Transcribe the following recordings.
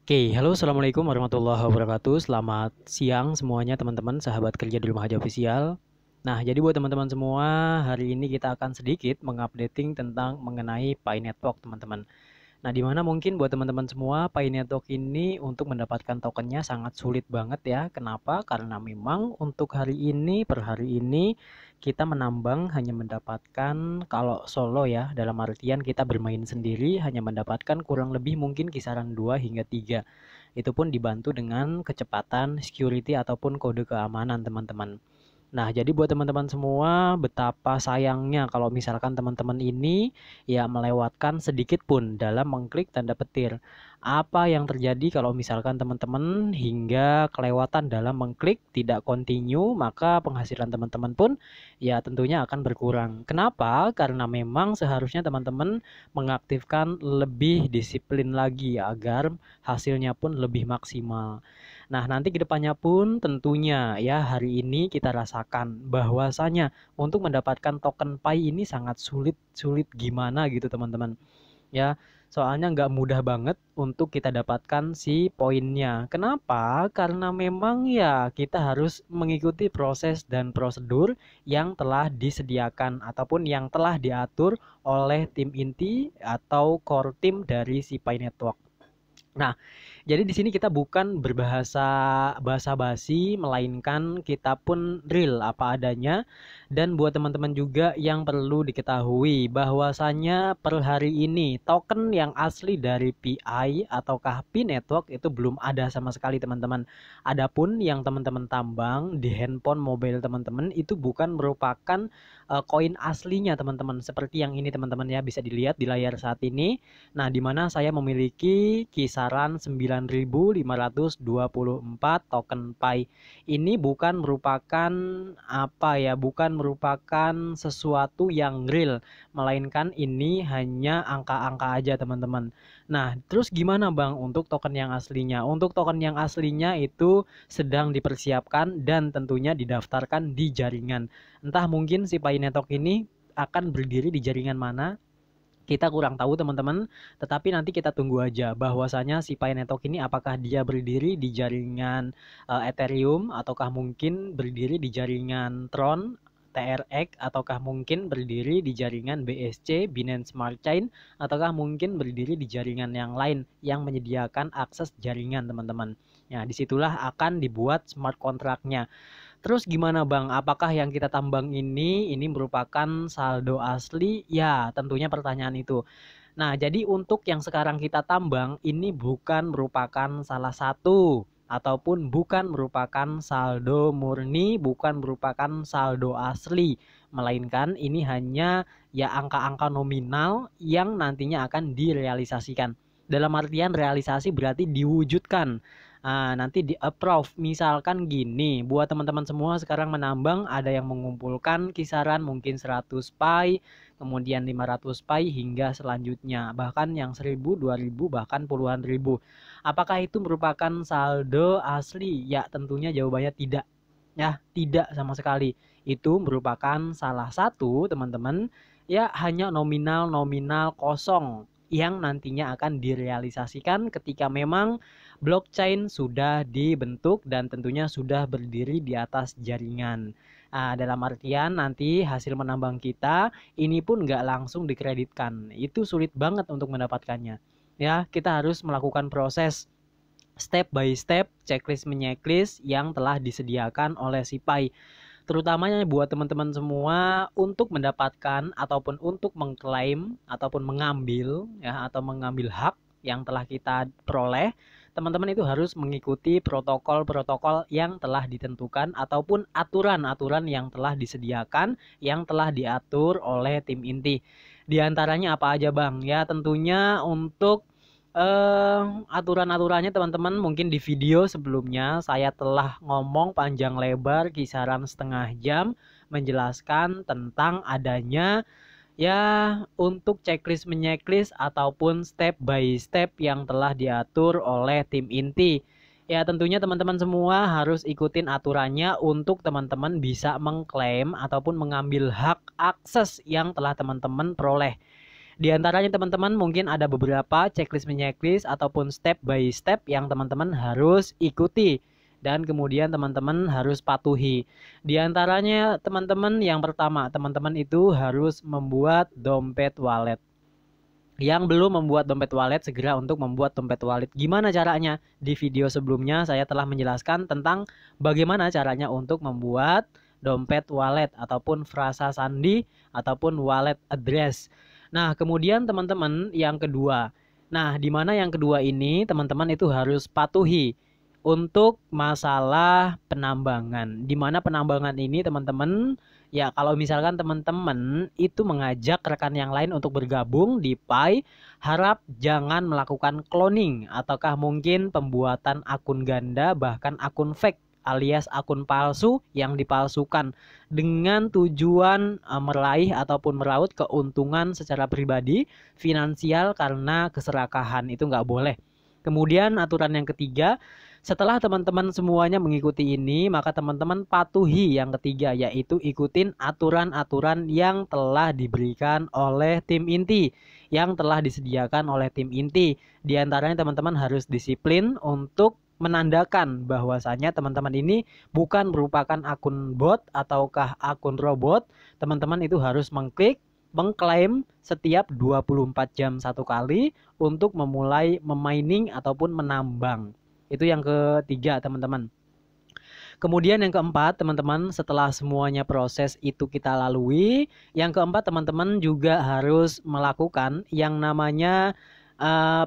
Oke, halo assalamualaikum warahmatullahi wabarakatuh. Selamat siang semuanya teman-teman, sahabat kerja di rumah aja official. Nah, jadi buat teman-teman semua, hari ini kita akan sedikit mengupdating tentang mengenai Pi Network teman-teman. Nah, di mana mungkin buat teman-teman semua, Pi Network ini untuk mendapatkan tokennya sangat sulit banget ya. Kenapa? Karena memang untuk hari ini, per hari ini, kita menambang hanya mendapatkan kalau solo ya, dalam artian kita bermain sendiri hanya mendapatkan kurang lebih mungkin kisaran 2 hingga 3. Itu pun dibantu dengan kecepatan security ataupun kode keamanan teman-teman. Nah, jadi buat teman-teman semua, betapa sayangnya kalau misalkan teman-teman ini ya melewatkan sedikit pun dalam mengklik tanda petir. Apa yang terjadi kalau misalkan teman-teman hingga kelewatan dalam mengklik tidak continue, maka penghasilan teman-teman pun ya tentunya akan berkurang. Kenapa? Karena memang seharusnya teman-teman mengaktifkan lebih disiplin lagi agar hasilnya pun lebih maksimal. Nah, nanti kedepannya pun tentunya ya hari ini kita rasakan bahwasanya untuk mendapatkan token Pi ini sangat sulit gimana gitu teman-teman. Ya, soalnya nggak mudah banget untuk kita dapatkan si poinnya. Kenapa? Karena memang ya kita harus mengikuti proses dan prosedur yang telah disediakan ataupun yang telah diatur oleh tim inti atau core team dari si Pi Network. Nah, jadi di sini kita bukan berbahasa basa-basi, melainkan kita pun real apa adanya. Dan buat teman-teman juga yang perlu diketahui bahwasannya per hari ini token yang asli dari PI ataukah Pi Network itu belum ada sama sekali teman-teman. Adapun yang teman-teman tambang di handphone mobile teman-teman itu bukan merupakan koin aslinya teman-teman. Seperti yang ini teman-teman ya bisa dilihat di layar saat ini. Nah, di mana saya memiliki kisaran 9.524 token Pi. Ini bukan merupakan apa ya, bukan merupakan sesuatu yang real, melainkan ini hanya angka-angka aja, teman-teman. Nah, terus gimana, Bang, untuk token yang aslinya? Untuk token yang aslinya itu sedang dipersiapkan dan tentunya didaftarkan di jaringan. Entah mungkin si Pi Network ini akan berdiri di jaringan mana, kita kurang tahu teman-teman, tetapi nanti kita tunggu aja bahwasanya si Pi Network ini apakah dia berdiri di jaringan Ethereum ataukah mungkin berdiri di jaringan Tron, TRX ataukah mungkin berdiri di jaringan BSC, Binance Smart Chain ataukah mungkin berdiri di jaringan yang lain yang menyediakan akses jaringan teman-teman. Nah, disitulah akan dibuat smart kontraknya. Terus gimana Bang? Apakah yang kita tambang ini merupakan saldo asli? Ya, tentunya pertanyaan itu. Nah, jadi untuk yang sekarang kita tambang ini bukan merupakan salah satu ataupun bukan merupakan saldo murni, bukan merupakan saldo asli, melainkan ini hanya ya angka-angka nominal yang nantinya akan direalisasikan. Dalam artian realisasi berarti diwujudkan. Nanti di approve. Misalkan gini, buat teman-teman semua sekarang menambang ada yang mengumpulkan kisaran mungkin 100 pi, kemudian 500 pi hingga selanjutnya. Bahkan yang 1000, 2000, bahkan puluhan ribu. Apakah itu merupakan saldo asli? Ya, tentunya jawabannya tidak. Ya, tidak sama sekali. Itu merupakan salah satu teman-teman ya hanya nominal-nominal kosong yang nantinya akan direalisasikan ketika memang blockchain sudah dibentuk dan tentunya sudah berdiri di atas jaringan. Dalam artian nanti hasil menambang kita ini pun nggak langsung dikreditkan. Itu sulit banget untuk mendapatkannya. Ya, kita harus melakukan proses step by step, checklist menyeklis yang telah disediakan oleh si Pi. Terutamanya buat teman-teman semua untuk mendapatkan ataupun untuk mengklaim ataupun mengambil ya atau mengambil hak yang telah kita peroleh, teman-teman itu harus mengikuti protokol-protokol yang telah ditentukan ataupun aturan-aturan yang telah disediakan, yang telah diatur oleh tim inti. Di antaranya apa aja, Bang? Ya, tentunya untuk aturan-aturannya teman-teman mungkin di video sebelumnya saya telah ngomong panjang lebar kisaran setengah jam menjelaskan tentang adanya ya untuk checklist menyeklis ataupun step by step yang telah diatur oleh tim inti. Ya tentunya teman-teman semua harus ikutin aturannya untuk teman-teman bisa mengklaim ataupun mengambil hak akses yang telah teman-teman peroleh. Di antaranya teman-teman mungkin ada beberapa checklist ataupun step by step yang teman-teman harus ikuti dan kemudian teman-teman harus patuhi. Di antaranya teman-teman yang pertama, teman-teman itu harus membuat dompet wallet. Yang belum membuat dompet wallet, segera untuk membuat dompet wallet. Gimana caranya? Di video sebelumnya saya telah menjelaskan tentang bagaimana caranya untuk membuat dompet wallet ataupun frasa sandi ataupun wallet address. Nah, kemudian teman-teman yang kedua. Nah, di mana yang kedua ini teman-teman itu harus patuhi untuk masalah penambangan. Di mana penambangan ini teman-teman, ya kalau misalkan teman-teman itu mengajak rekan yang lain untuk bergabung di Pi, harap jangan melakukan cloning ataukah mungkin pembuatan akun ganda bahkan akun fake alias akun palsu yang dipalsukan dengan tujuan meraih ataupun meraup keuntungan secara pribadi, finansial karena keserakahan. Itu nggak boleh. Kemudian aturan yang ketiga, setelah teman-teman semuanya mengikuti ini, maka teman-teman patuhi yang ketiga, yaitu ikutin aturan-aturan yang telah diberikan oleh tim inti, yang telah disediakan oleh tim inti. Di antaranya teman-teman harus disiplin untuk menandakan bahwasanya teman-teman ini bukan merupakan akun bot ataukah akun robot. Teman-teman itu harus mengklaim setiap 24 jam satu kali untuk memulai memining ataupun menambang. Itu yang ketiga, teman-teman. Kemudian yang keempat, teman-teman, setelah semuanya proses itu kita lalui, yang keempat teman-teman juga harus melakukan yang namanya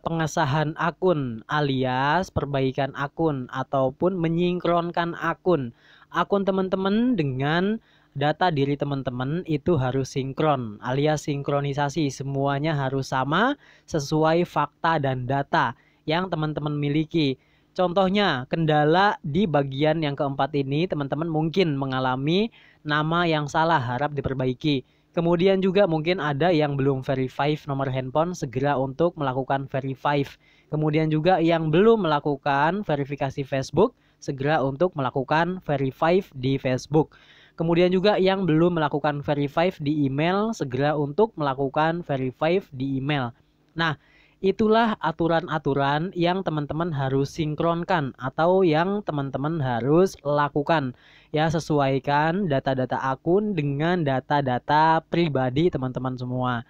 pengesahan akun alias perbaikan akun ataupun menyinkronkan akun. Akun teman-teman dengan data diri teman-teman itu harus sinkron alias sinkronisasi. Semuanya harus sama sesuai fakta dan data yang teman-teman miliki. Contohnya, kendala di bagian yang keempat ini teman-teman mungkin mengalami nama yang salah, harap diperbaiki. Kemudian juga mungkin ada yang belum verify nomor handphone, segera untuk melakukan verify. Kemudian juga yang belum melakukan verifikasi Facebook, segera untuk melakukan verify di Facebook. Kemudian juga yang belum melakukan verify di email, segera untuk melakukan verify di email. Nah, itulah aturan-aturan yang teman-teman harus sinkronkan atau yang teman-teman harus lakukan. Ya, sesuaikan data-data akun dengan data-data pribadi teman-teman semua.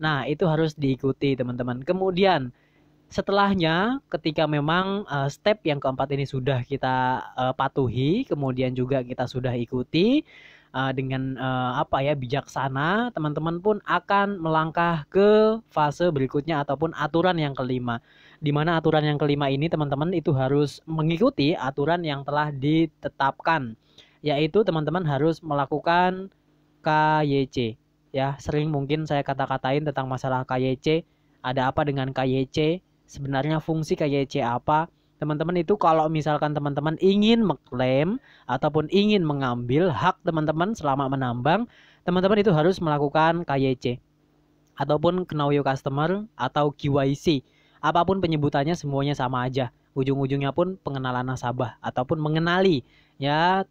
Nah, itu harus diikuti teman-teman. Kemudian setelahnya ketika memang step yang keempat ini sudah kita patuhi, kemudian juga kita sudah ikuti dengan bijaksana, teman-teman pun akan melangkah ke fase berikutnya ataupun aturan yang kelima. Di mana aturan yang kelima ini teman-teman itu harus mengikuti aturan yang telah ditetapkan, yaitu teman-teman harus melakukan KYC. Ya, sering mungkin saya kata-katain tentang masalah KYC. Ada apa dengan KYC? Sebenarnya fungsi KYC apa? Teman-teman itu kalau misalkan teman-teman ingin mengklaim ataupun ingin mengambil hak teman-teman selama menambang, teman-teman itu harus melakukan KYC ataupun Know Your Customer atau KYC. Apapun penyebutannya semuanya sama aja. Ujung-ujungnya pun pengenalan nasabah ataupun mengenali ya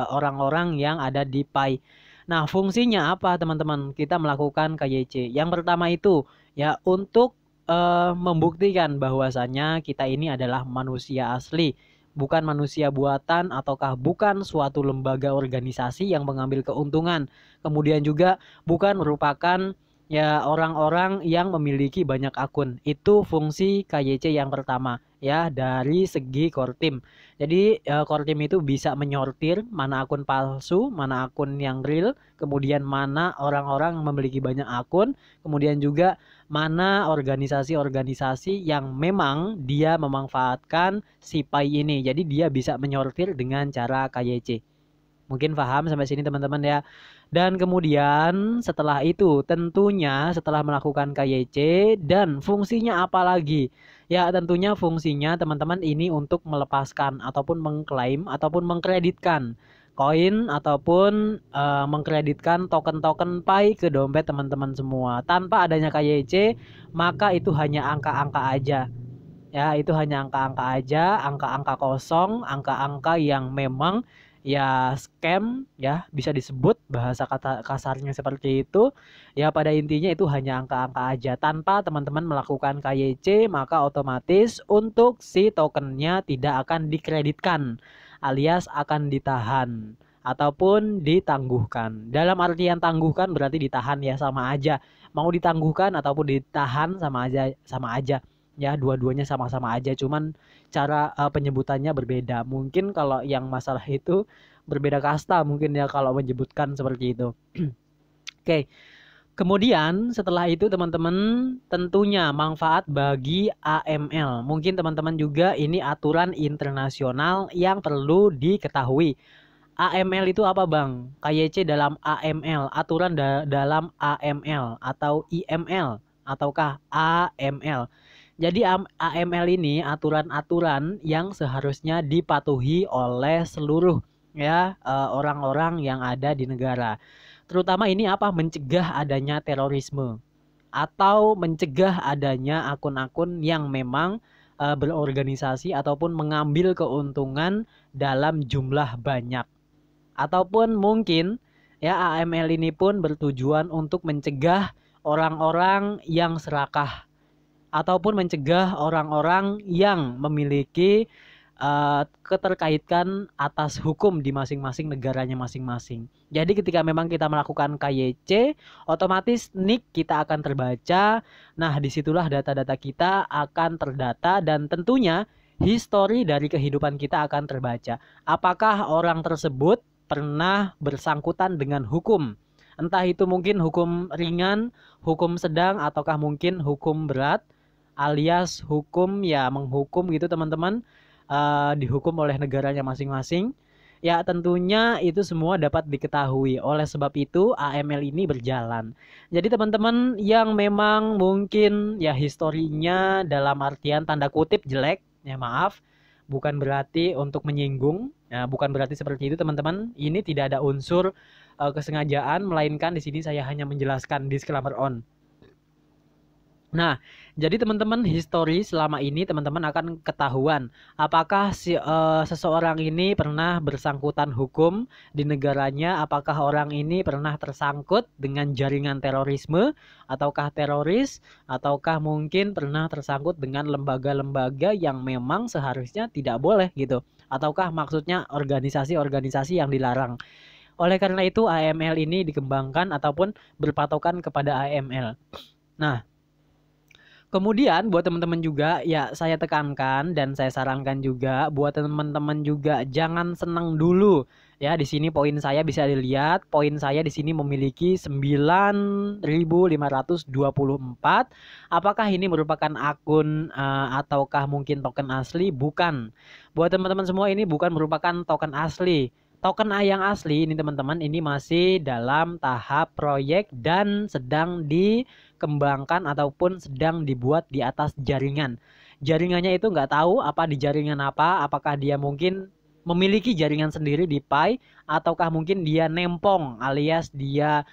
orang-orang yang ada di Pi. Nah, fungsinya apa teman-teman? Kita melakukan KYC. Yang pertama itu ya untuk membuktikan bahwasannya kita ini adalah manusia asli, bukan manusia buatan ataukah bukan suatu lembaga organisasi yang mengambil keuntungan. Kemudian juga bukan merupakan ya orang-orang yang memiliki banyak akun. Itu fungsi KYC yang pertama ya dari segi core team. Jadi core team itu bisa menyortir mana akun palsu, mana akun yang real, kemudian mana orang-orang yang memiliki banyak akun, kemudian juga mana organisasi-organisasi yang memang dia memanfaatkan si Pi ini. Jadi dia bisa menyortir dengan cara KYC. Mungkin paham sampai sini teman-teman ya. Dan kemudian setelah itu tentunya setelah melakukan KYC dan fungsinya apa lagi? Ya tentunya fungsinya teman-teman ini untuk melepaskan ataupun mengklaim ataupun mengkreditkan koin ataupun mengkreditkan token-token Pi ke dompet teman-teman semua. Tanpa adanya KYC maka itu hanya angka-angka aja. Ya itu hanya angka-angka aja, angka-angka kosong, angka-angka yang memang ya scam ya, bisa disebut bahasa kata kasarnya seperti itu. Ya pada intinya itu hanya angka-angka aja. Tanpa teman-teman melakukan KYC maka otomatis untuk si tokennya tidak akan dikreditkan alias akan ditahan ataupun ditangguhkan. Dalam artian tangguhkan berarti ditahan ya, sama aja. Mau ditangguhkan ataupun ditahan sama aja. Ya, dua-duanya sama-sama aja, cuman cara penyebutannya berbeda. Mungkin kalau yang masalah itu berbeda kasta mungkin ya kalau menyebutkan seperti itu. Oke. Kemudian setelah itu teman-teman tentunya manfaat bagi AML. Mungkin teman-teman juga ini aturan internasional yang perlu diketahui. AML itu apa Bang? KYC dalam AML, aturan dalam AML atau IML ataukah AML. Jadi AML ini aturan-aturan yang seharusnya dipatuhi oleh seluruh ya orang-orang yang ada di negara. Terutama ini apa? Mencegah adanya terorisme atau mencegah adanya akun-akun yang memang berorganisasi ataupun mengambil keuntungan dalam jumlah banyak. Ataupun mungkin ya AML ini pun bertujuan untuk mencegah orang-orang yang serakah ataupun mencegah orang-orang yang memiliki keterkaitan atas hukum di masing-masing negaranya masing-masing. Jadi ketika memang kita melakukan KYC, otomatis NIK kita akan terbaca. Nah, disitulah data-data kita akan terdata dan tentunya histori dari kehidupan kita akan terbaca. Apakah orang tersebut pernah bersangkutan dengan hukum? Entah itu mungkin hukum ringan, hukum sedang, ataukah mungkin hukum berat, alias hukum ya menghukum gitu teman-teman, dihukum oleh negaranya masing-masing. Ya tentunya itu semua dapat diketahui. Oleh sebab itu AML ini berjalan. Jadi teman-teman yang memang mungkin ya historinya dalam artian tanda kutip jelek, ya maaf, bukan berarti untuk menyinggung, ya, bukan berarti seperti itu teman-teman. Ini tidak ada unsur kesengajaan, melainkan di sini saya hanya menjelaskan disclaimer on. Nah, jadi teman-teman histori selama ini teman-teman akan ketahuan apakah seseorang ini pernah bersangkutan hukum di negaranya, apakah orang ini pernah tersangkut dengan jaringan terorisme ataukah teroris, ataukah mungkin pernah tersangkut dengan lembaga-lembaga yang memang seharusnya tidak boleh gitu, ataukah maksudnya organisasi-organisasi yang dilarang. Oleh karena itu AML ini dikembangkan ataupun berpatokan kepada AML. Nah, kemudian buat teman-teman juga ya saya tekankan dan saya sarankan juga buat teman-teman juga jangan senang dulu. Ya, di sini poin saya bisa dilihat, poin saya di sini memiliki 9.524. Apakah ini merupakan akun ataukah mungkin token asli? Bukan. Buat teman-teman semua ini bukan merupakan token asli. Token yang asli ini teman-teman ini masih dalam tahap proyek dan sedang dikembangkan ataupun sedang dibuat di atas jaringan. Jaringannya itu nggak tahu apa di jaringan apa, apakah dia mungkin memiliki jaringan sendiri di Pi ataukah mungkin dia nempong alias dia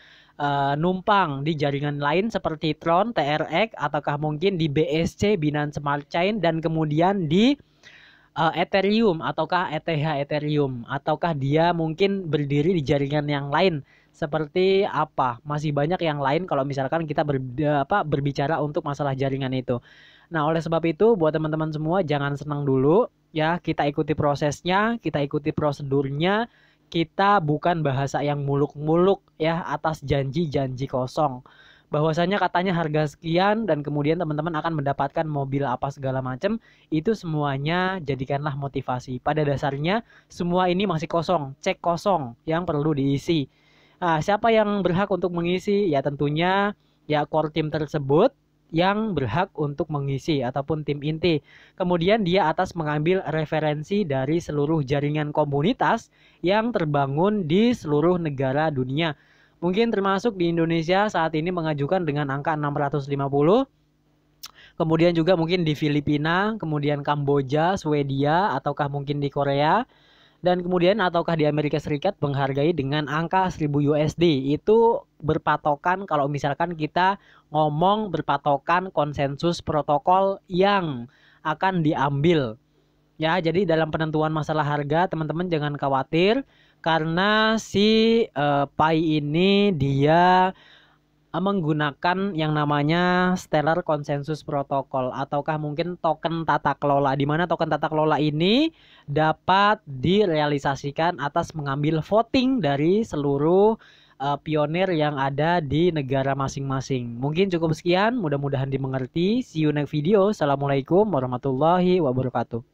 numpang di jaringan lain seperti Tron, TRX ataukah mungkin di BSC Binance Smart Chain dan kemudian di Ethereum ataukah ETH Ethereum ataukah dia mungkin berdiri di jaringan yang lain seperti apa, masih banyak yang lain kalau misalkan kita berbicara untuk masalah jaringan itu. Nah oleh sebab itu buat teman-teman semua jangan senang dulu ya, kita ikuti prosesnya, kita ikuti prosedurnya, kita bukan bahasa yang muluk-muluk ya atas janji-janji kosong bahwasanya katanya harga sekian dan kemudian teman-teman akan mendapatkan mobil apa segala macam. Itu semuanya jadikanlah motivasi. Pada dasarnya semua ini masih kosong, cek kosong yang perlu diisi. Nah, siapa yang berhak untuk mengisi? Ya tentunya ya core team tersebut yang berhak untuk mengisi ataupun tim inti. Kemudian dia atas mengambil referensi dari seluruh jaringan komunitas yang terbangun di seluruh negara dunia. Mungkin termasuk di Indonesia saat ini mengajukan dengan angka 650. Kemudian juga mungkin di Filipina, kemudian Kamboja, Swedia, ataukah mungkin di Korea. Dan kemudian ataukah di Amerika Serikat menghargai dengan angka 1000 USD. Itu berpatokan kalau misalkan kita ngomong berpatokan konsensus protokol yang akan diambil. Ya, jadi dalam penentuan masalah harga, teman-teman jangan khawatir karena si Pi ini dia menggunakan yang namanya Stellar Consensus Protocol ataukah mungkin token tata kelola, di mana token tata kelola ini dapat direalisasikan atas mengambil voting dari seluruh pionir yang ada di negara masing-masing. Mungkin cukup sekian, mudah-mudahan dimengerti. See you next video. Assalamualaikum warahmatullahi wabarakatuh.